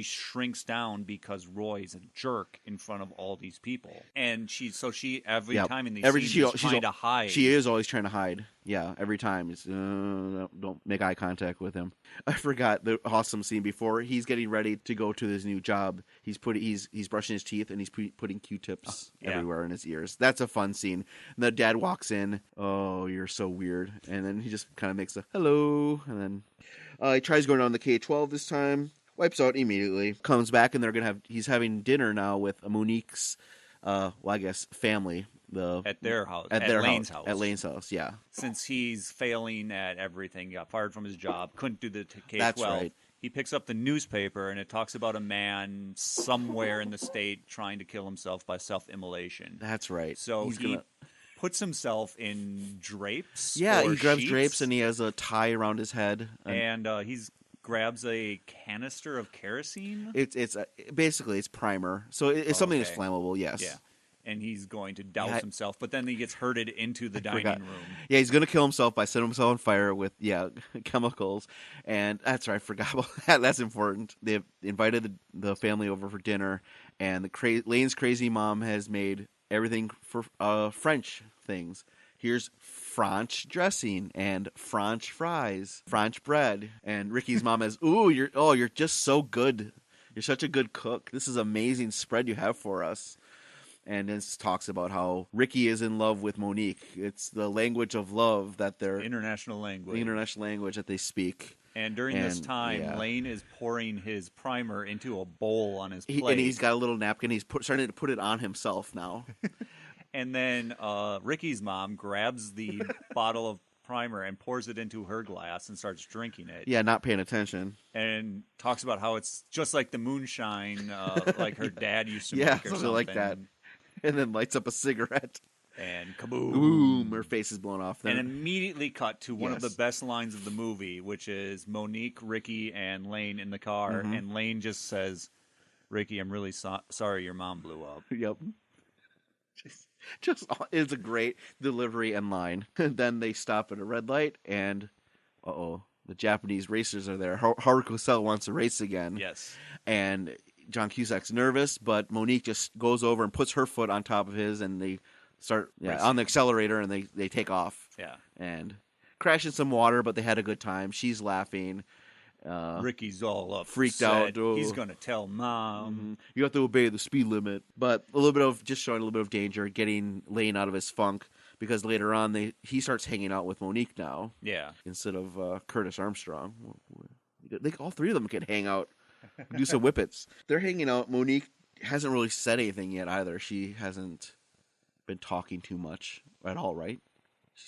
shrinks down because Roy's a jerk in front of all these people. And every time in these scenes she's trying to hide. She is always trying to hide. Yeah, every time. It's, don't make eye contact with him. I forgot the awesome scene before he's getting ready to go to his new job. He's brushing his teeth and he's putting Q-tips everywhere in his ears. That's a fun scene. And the dad walks in. Oh, you're so weird. And then he just kind of makes a hello. And then he tries going on the K-12 this time. Wipes out immediately. Comes back and he's having dinner now with Monique's, I guess, family. At their house. At Lane's house. At Lane's house, yeah. Since he's failing at everything, got fired from his job, couldn't do the K-12. That's right. He picks up the newspaper, and it talks about a man somewhere in the state trying to kill himself by self-immolation. That's right. So he puts himself in drapes. Yeah, or he grabs sheets, drapes, and he has a tie around his head. And he grabs a canister of kerosene. It's basically it's primer, so it's something that's flammable. Yes. Yeah. And he's going to douse himself, but then he gets herded into the dining room. Yeah, he's going to kill himself by setting himself on fire with chemicals. And that's right, I forgot about that. That's important. They've invited the family over for dinner, and Lane's crazy mom has made everything for French things. Here's French dressing and French fries, French bread, and Ricky's mom has, you're just so good. You're such a good cook. This is amazing spread you have for us. And it talks about how Ricky is in love with Monique. It's the language of love that they're... International language. The international language that they speak. And during this time, Lane is pouring his primer into a bowl on his plate. And he's got a little napkin. He's starting to put it on himself now. And then Ricky's mom grabs the bottle of primer and pours it into her glass and starts drinking it. Yeah, not paying attention. And talks about how it's just like the moonshine like her dad used to make or something. Like that. And then lights up a cigarette. And kaboom. Boom. Her face is blown off. And immediately cut to one of the best lines of the movie, which is Monique, Ricky, and Lane in the car. Mm-hmm. And Lane just says, Ricky, I'm really sorry your mom blew up. Yep. Just it's a great delivery and line. And then they stop at a red light, and the Japanese racers are there. Haru Cosell wants to race again. Yes. And John Cusack's nervous, but Monique just goes over and puts her foot on top of his, and they start on the accelerator, and they take off. Yeah. And crash in some water, but they had a good time. She's laughing. Ricky's all up, freaked out. He's going to tell mom. Mm-hmm. You have to obey the speed limit. But a little bit of just showing a little bit of danger, getting Lane out of his funk, because later on he starts hanging out with Monique now. Yeah. Instead of Curtis Armstrong. All three of them could hang out. Do some whippets. They're hanging out. Monique hasn't really said anything yet either. She hasn't been talking too much at all, right?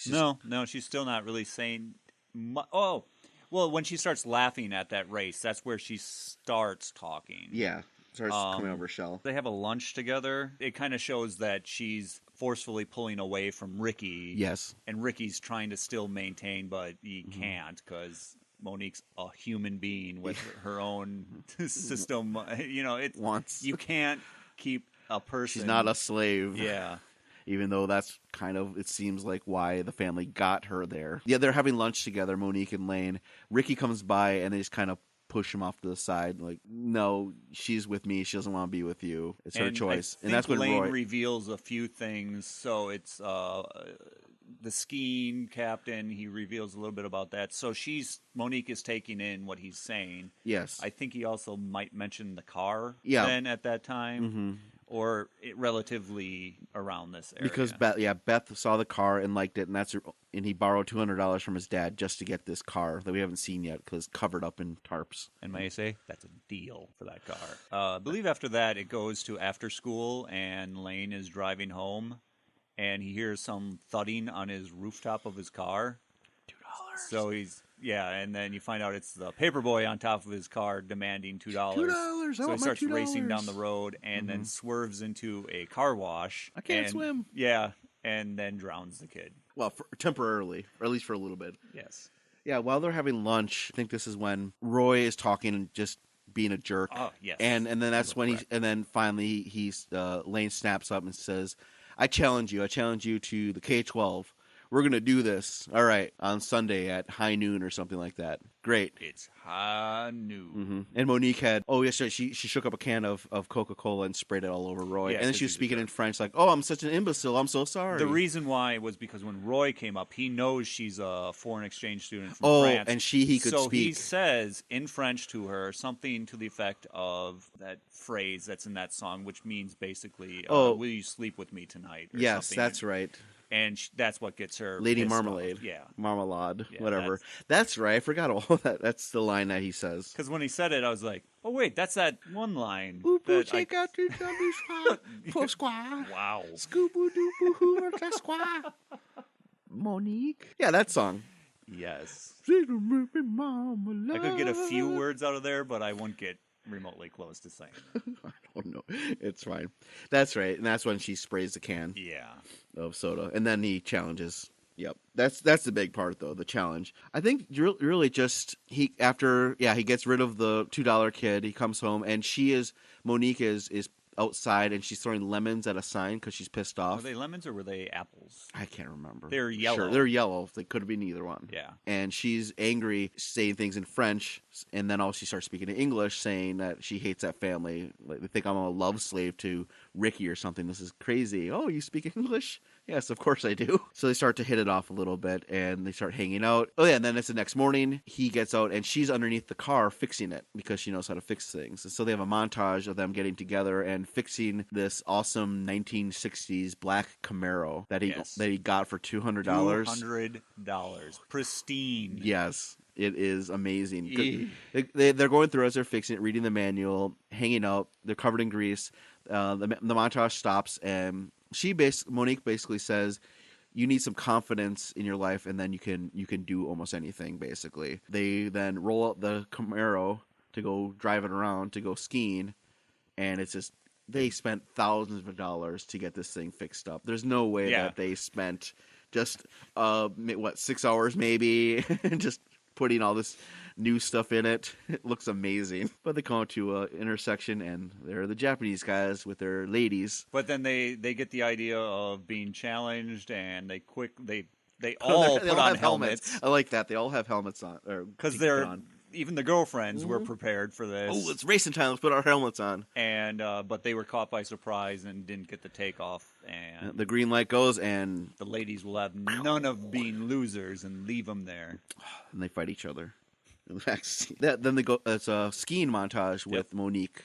No, she's still not really saying much. Oh, well, when she starts laughing at that race, that's where she starts talking. Yeah, starts coming over her shell. They have a lunch together. It kind of shows that she's forcefully pulling away from Ricky. Yes. And Ricky's trying to still maintain, but he can't because Monique's a human being with her own system. You can't keep a person. She's not a slave. Yeah. Even though that's kind of, it seems like why the family got her there. Yeah, they're having lunch together, Monique and Lane. Ricky comes by and they just kind of push him off to the side. Like, no, she's with me. She doesn't want to be with you. It's her choice. And that's when Lane reveals a few things. So it's the skiing captain. He reveals a little bit about that. So Monique is taking in what he's saying. Yes. I think he also might mention the car then at that time. Mm-hmm. Or relatively around this area. Because Beth saw the car and liked it, and he borrowed $200 from his dad just to get this car that we haven't seen yet because it's covered up in tarps. And may I say, that's a deal for that car. I believe after that it goes to after school, and Lane is driving home, and he hears some thudding on his rooftop of his car. $2. So and then you find out it's the paperboy on top of his car demanding $2. $2. So he starts racing down the road and then swerves into a car wash. I can't swim. Yeah, and then drowns the kid. Well, temporarily, or at least for a little bit. Yes. Yeah, while they're having lunch, I think this is when Roy is talking and just being a jerk. Oh, yes. And then that's when finally Lane snaps up and says, I challenge you to the K-12. We're going to do this, all right, on Sunday at high noon or something like that. Great. It's high noon. Mm-hmm. And Monique she shook up a can of Coca-Cola and sprayed it all over Roy. Yeah, and then she was speaking in French like, oh, I'm such an imbecile. I'm so sorry. The reason why was because when Roy came up, he knows she's a foreign exchange student from France. And he could speak. So he says in French to her something to the effect of that phrase that's in that song, which means basically, will you sleep with me tonight? Or yes, something. That's right. And that's what gets her Lady Marmalade. Off. Yeah. Marmalade, whatever. That's right. I forgot all that. That's the line that he says. Because when he said it, I was like, oh, wait, that's that one line. Wow. Monique. Yeah, that song. Yes. I could get a few words out of there, but I wouldn't get remotely close to saying it. I don't know. It's fine. That's right. And that's when she sprays the can of soda. And then he challenges. Yep. That's the big part, though, the challenge. I think really just he gets rid of the $2 kid. He comes home, and Monique is outside, and she's throwing lemons at a sign because she's pissed off. Were they lemons or were they apples? I can't remember. They're yellow. Sure, they're yellow. They could have been either one. Yeah. And she's angry, saying things in French, and then she starts speaking in English, saying that she hates that family. Like, they think I'm a love slave to Ricky or something. This is crazy. Oh, you speak English? Yes, of course I do. So they start to hit it off a little bit, and they start hanging out. Oh, yeah, and then it's the next morning. He gets out, and she's underneath the car fixing it because she knows how to fix things. And so they have a montage of them getting together and fixing this awesome 1960s black Camaro that he got for $200. $200. Pristine. Yes. It is amazing. They're going through as they're fixing it, reading the manual, hanging out. They're covered in grease. The montage stops, and Monique basically says, you need some confidence in your life, and then you can do almost anything, basically. They then roll out the Camaro to go drive it around, to go skiing, and it's just, they spent thousands of dollars to get this thing fixed up. There's no way that they spent just, 6 hours maybe, just putting all this new stuff in it. It looks amazing. But they come to an intersection, and they're the Japanese guys with their ladies. But then they get the idea of being challenged, and they all put on helmets. I like that. They all have helmets on. Because even the girlfriends were prepared for this. Oh, it's racing time. Let's put our helmets on. And but they were caught by surprise and didn't get the takeoff. And the green light goes, and the ladies will have none of being losers and leave them there. And they fight each other. Then they go. It's a skiing montage with Monique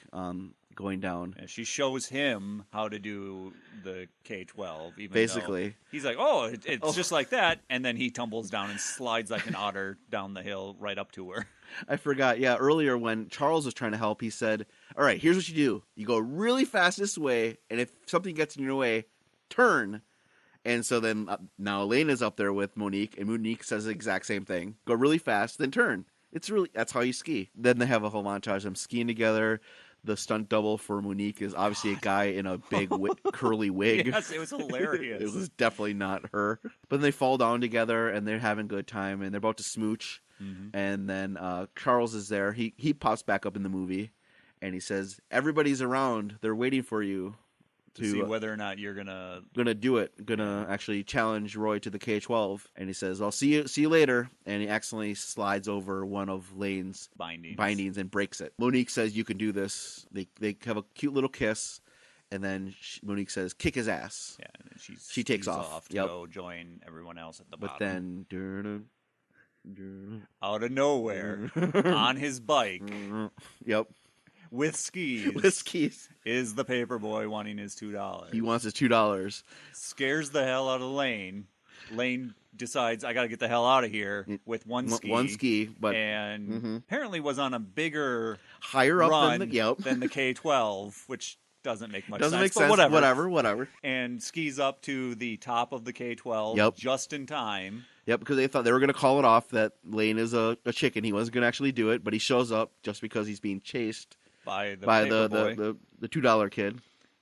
going down. And she shows him how to do the K-12. Basically, he's like, "Oh, it's just like that," and then he tumbles down and slides like an otter down the hill right up to her. I forgot. Yeah, earlier when Charles was trying to help, he said, "All right, here's what you do: you go really fast this way, and if something gets in your way, turn." And so then now Elena's up there with Monique, and Monique says the exact same thing: go really fast, then turn. That's how you ski. Then they have a whole montage of them skiing together. The stunt double for Monique is obviously a guy in a big curly wig. Yes, it was hilarious. It was definitely not her. But then they fall down together, and they're having a good time, and they're about to smooch. Mm-hmm. And then Charles is there. He pops back up in the movie, and he says, "Everybody's around. They're waiting for you. to see whether or not you're gonna do it. Gonna actually challenge Roy to the K-12. And he says, "I'll see you later." And he accidentally slides over one of Lane's bindings and breaks it. Monique says, "You can do this." They have a cute little kiss. And then Monique says, "Kick his ass." Yeah, and then she takes off to go join everyone else at the bottom. But then, out of nowhere, on his bike, with skis, is the paperboy wanting his $2. He wants his $2. Scares the hell out of Lane. Lane decides, I got to get the hell out of here with one ski. But apparently was on a higher up run than the K-12, which doesn't make much sense. But whatever. And skis up to the top of the K-12 just in time. Yep, because they thought they were going to call it off that Lane is a chicken. He wasn't going to actually do it, but he shows up just because he's being chased by the $2 kid.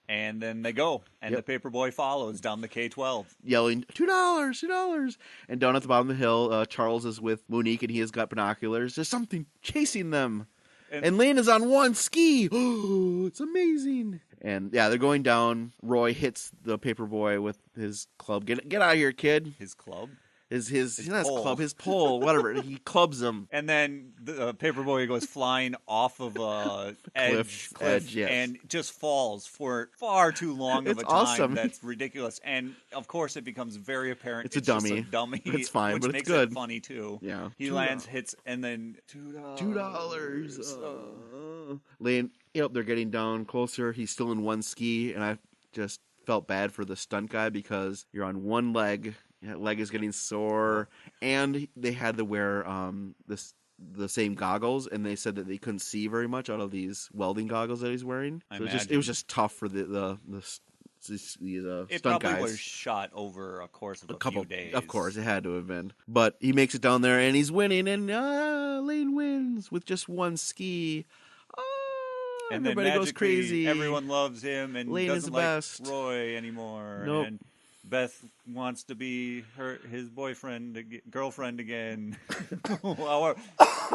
And then they go, and the paperboy follows down the K-12. Yelling, $2. And down at the bottom of the hill, Charles is with Monique, and he has got binoculars. There's something chasing them. And Lane is on one ski. Oh, it's amazing. And they're going down. Roy hits the paperboy with his club. Get out of here, kid. His club? His club, his pole, whatever. He clubs him. And then the paperboy goes flying off of a cliff, and just falls for far too long of a time. Awesome. That's ridiculous. And of course, it bemes very apparent it's a dummy. Just a dummy. It's fine, which but makes it's good. It funny too. Yeah. He lands, hits, and then $2. Lane, they're getting down closer. He's still in one ski, and I just felt bad for the stunt guy because you're on one leg. Leg is getting sore, and they had to wear the same goggles, and they said that they couldn't see very much out of these welding goggles that he's wearing. So it was just tough for the stunt it probably guys. Was shot over a course of a few days. Of course, it had to have been. But he makes it down there, and he's winning, and Lane wins with just one ski. And everybody then goes crazy. Everyone loves him, and Lane doesn't is the like best. Roy anymore. Nope. And Beth wants to be his girlfriend again.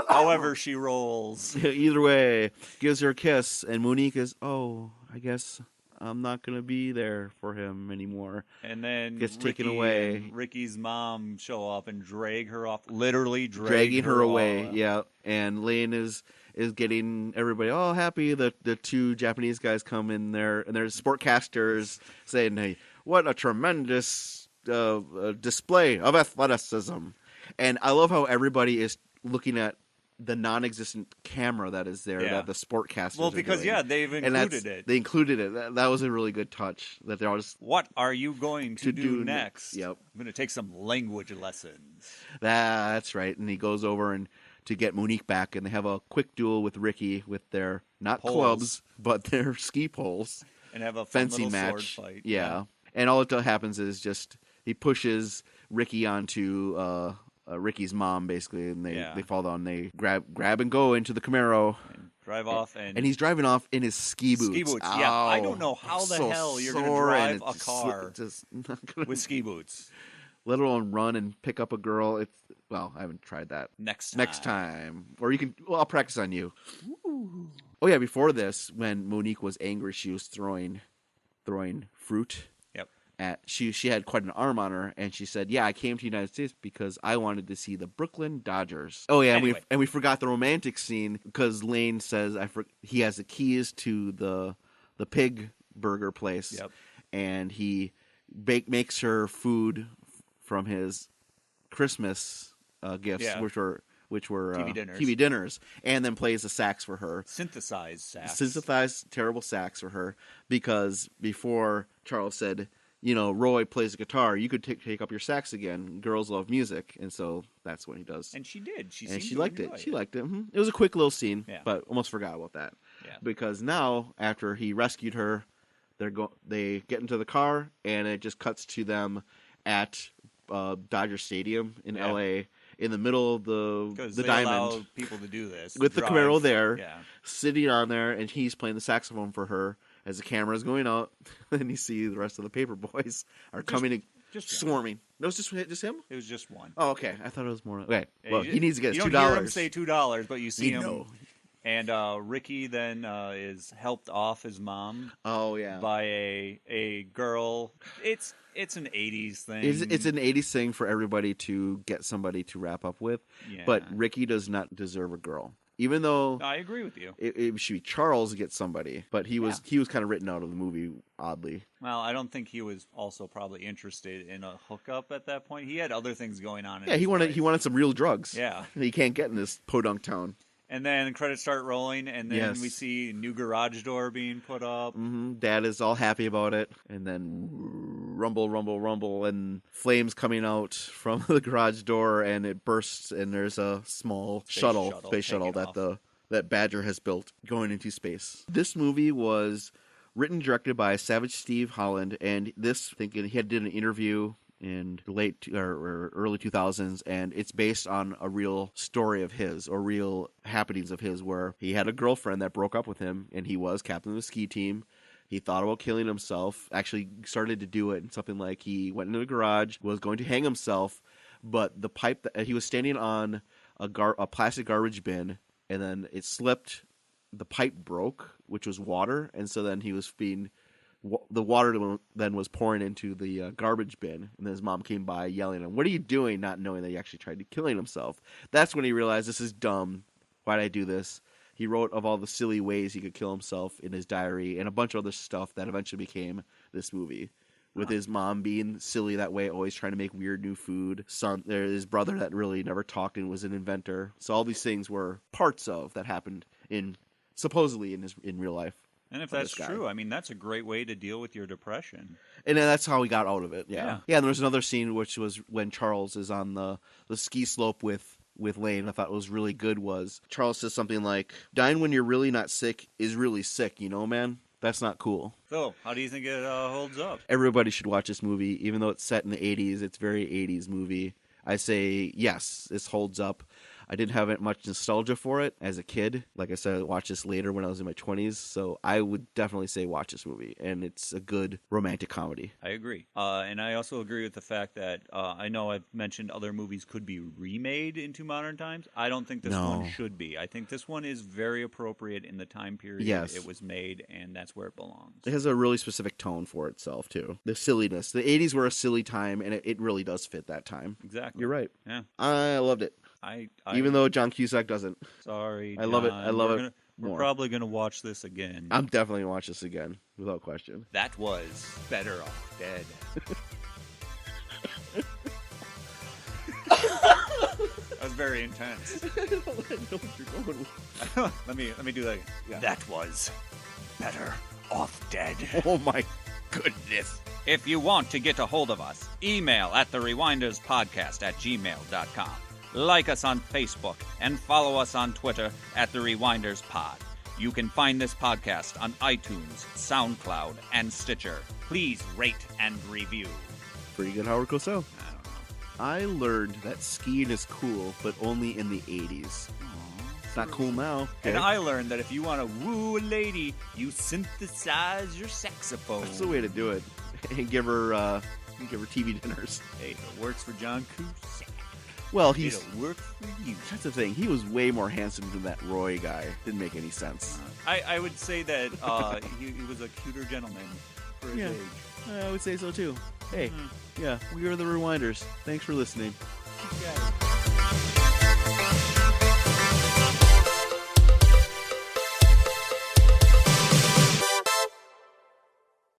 However she rolls. Either way, gives her a kiss, and Monique is, I guess I'm not going to be there for him anymore. And then gets taken away. And Ricky's mom show up and drag her off, literally dragging her away. Yeah, and Lane is getting everybody all happy. The two Japanese guys come in there, and there's sportcasters saying, "Hey, what a tremendous display of athleticism." And I love how everybody is looking at the non-existent camera that is there that the sportcasters Well, because, they've included it. They included it. That was a really good touch. That they're all just... What are you going to do next? Yep. I'm going to take some language lessons. That's right. And he goes over and to get Monique back, and they have a quick duel with Ricky with their, not clubs, but their ski poles. And have a fencing match. Sword fight. Yeah. And all that happens is just he pushes Ricky onto Ricky's mom, basically, and they fall down. They grab and go into the Camaro. And drive off. And he's driving off in his ski boots. Ski boots, yeah. I don't know how the hell you're going to drive a car with ski boots. Let alone run and pick up a girl. I haven't tried that. Next time. Or you can... Well, I'll practice on you. Ooh. Oh, yeah, before this, when Monique was angry, she was throwing fruit. Yep. She had quite an arm on her, and she said, "Yeah, I came to the United States because I wanted to see the Brooklyn Dodgers." Oh, yeah, anyway. and we forgot the romantic scene because Lane says he has the keys to the pig burger place. Yep. And he makes her food from his Christmas gifts, which were TV dinners, and then plays the sax for her. Synthesized terrible sax for her, because before Charles said, Roy plays the guitar, you could take up your sax again. Girls love music, and so that's what he does. And she did. She liked it. She liked it. Mm-hmm. It was a quick little scene, but almost forgot about that. Yeah. Because now, after he rescued her, they get into the car, and it just cuts to them at Dodger Stadium in L.A., in the middle of the diamond. Allow people to do this. With the Camaro there, sitting on there, and he's playing the saxophone for her as the camera's going out. Then you see the rest of the paper boys are coming and swarming. No, it was just him? It was just one. Oh, okay. I thought it was more. Okay. Well, he needs to get his $2. You don't hear him say $2, but you see him. And Ricky then is helped off his mom. Oh yeah. By a girl. It's an 80s thing. It's an 80s thing for everybody to get somebody to wrap up with. Yeah. But Ricky does not deserve a girl. Even though I agree with you. It should be Charles to get somebody, but he was kind of written out of the movie oddly. Well, I don't think he was also probably interested in a hookup at that point. He had other things going on. He wanted some real drugs. Yeah, he can't get in this podunk town. And then credits start rolling, and then we see a new garage door being put up. Mm-hmm. Dad is all happy about it, and then rumble, rumble, rumble, and flames coming out from the garage door, and it bursts, and there's a small space shuttle that Badger has built going into space. This movie was written and directed by Savage Steve Holland, and he had did an interview in the late or early 2000s, and it's based on a real story of his, or real happenings of his, where he had a girlfriend that broke up with him, and he was captain of the ski team. He thought about killing himself, actually started to do it, and something like he went into the garage, was going to hang himself, but the pipe that he was standing on a plastic garbage bin, and then it slipped, the pipe broke, which was water, and so then he was the water then was pouring into the garbage bin, and then his mom came by yelling at him, "What are you doing?" Not knowing that he actually tried to killing himself. That's when he realized, this is dumb. Why did I do this? He wrote of all the silly ways he could kill himself in his diary, and a bunch of other stuff that eventually became this movie. With his mom being silly that way, always trying to make weird new food. His brother that really never talked and was an inventor. So all these things were parts of that happened supposedly in real life. And if that's true, I mean, that's a great way to deal with your depression. And then that's how he got out of it. Yeah. And there was another scene, which was when Charles is on the ski slope with Lane. I thought was really good was Charles says something like, "Dying when you're really not sick is really sick, you know, man? That's not cool." So, how do you think it holds up? Everybody should watch this movie. Even though it's set in the 80s, it's a very 80s movie. I say, yes, this holds up. I didn't have much nostalgia for it as a kid. Like I said, I watched this later when I was in my 20s, so I would definitely say watch this movie, and it's a good romantic comedy. I agree. And I also agree with the fact that I know I've mentioned other movies could be remade into modern times. I don't think this one should be. I think this one is very appropriate in the time period it was made, and that's where it belongs. It has a really specific tone for itself, too. The silliness. The 80s were a silly time, and it really does fit that time. Exactly. You're right. Yeah. I loved it. Even though John Cusack doesn't. Sorry, I love it. I love it. We're probably going to watch this again. I'm definitely going to watch this again, without question. That was Better Off Dead. That was very intense. I don't know what you're going with. let me do that. Yeah. That was Better Off Dead. Oh my goodness. If you want to get a hold of us, email at therewinderspodcast@gmail.com. Like us on Facebook and follow us on Twitter at @therewinderspod. You can find this podcast on iTunes, SoundCloud, and Stitcher. Please rate and review. Pretty good, Howard Cosell. I don't know. I learned that skiing is cool, but only in the 80s. It's not cool now. And I learned that if you want to woo a lady, you synthesize your saxophone. That's the way to do it. And give her TV dinners. Hey, if it works for John Cusack, well, it'll work for you. That's the thing. He was way more handsome than that Roy guy. Didn't make any sense. I would say that he was a cuter gentleman for his age. I would say so too. Hey, we are the Rewinders. Thanks for listening. Yeah.